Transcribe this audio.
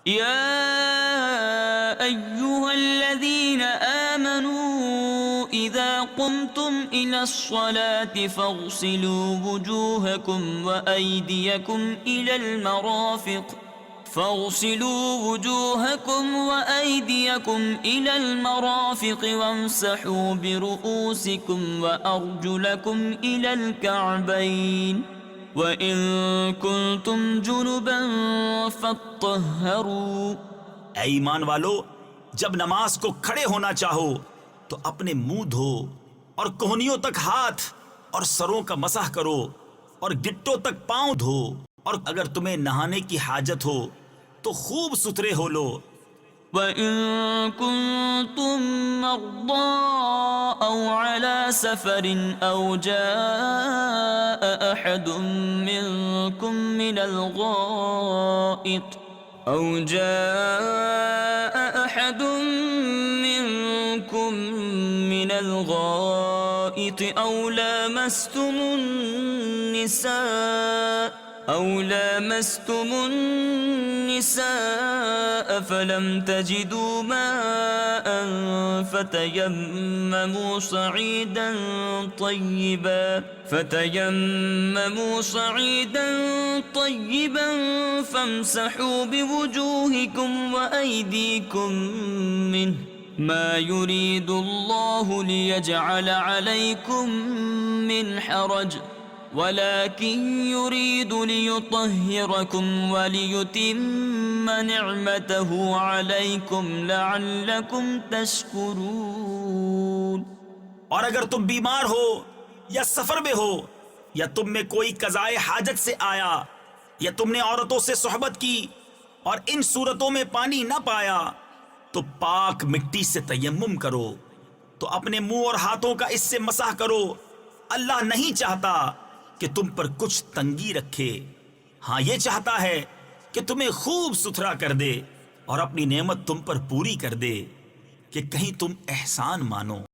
या अय्युहल्लज़ीन आमनू इज़ा कुमतुम इलस्सलाति फ़ग़सिलू वुजूहकुम व अयदियकुम इलल मराफ़िक़ वम्सहू बिरुऊसिकुम व अर्जुलकुम इलल कअबैन व इन कुंतुम जुनुबन फत्तहरू। ऐ ईमान वालो, जब नमाज को खड़े होना चाहो तो अपने मुंह धो और कोहनियों तक हाथ और सरों का मसाह करो और गिट्टों तक पांव धो, और अगर तुम्हें नहाने की हाजत हो तो खूब सुथरे हो लो। वइन कुंतुम मर्दा औ अला सफरिन औ जाअ अहदुम मिनकुम मिनल गाइत औ लामस्तुमुन निसाअ फलम तजिदू माअन फ़तयम्ममू सईदन तय्यिबन फम्सहू बिवुजूहिकुम व अयदीकुम मिन्हु मा युरीदुल्लाहु लियजअल अलैकुम मिन हरज वलाकिन युरीदु लियुत्तहिरकुम व लियुतिम्म निअमतहु अलैकुम लअल्लकुम तशकुरून। और अगर तुम बीमार हो या सफर में हो या तुम में कोई कज़ाए हाजत से आया या तुमने औरतों से सोहबत की और इन सूरतों में पानी न पाया तो पाक मिट्टी से तयम्मुम करो, तो अपने मुंह और हाथों का इससे मसाह करो। अल्लाह नहीं चाहता कि तुम पर कुछ तंगी रखे, हाँ ये चाहता है कि तुम्हें खूब सुथरा कर दे और अपनी नेमत तुम पर पूरी कर दे कि कहीं तुम एहसान मानो।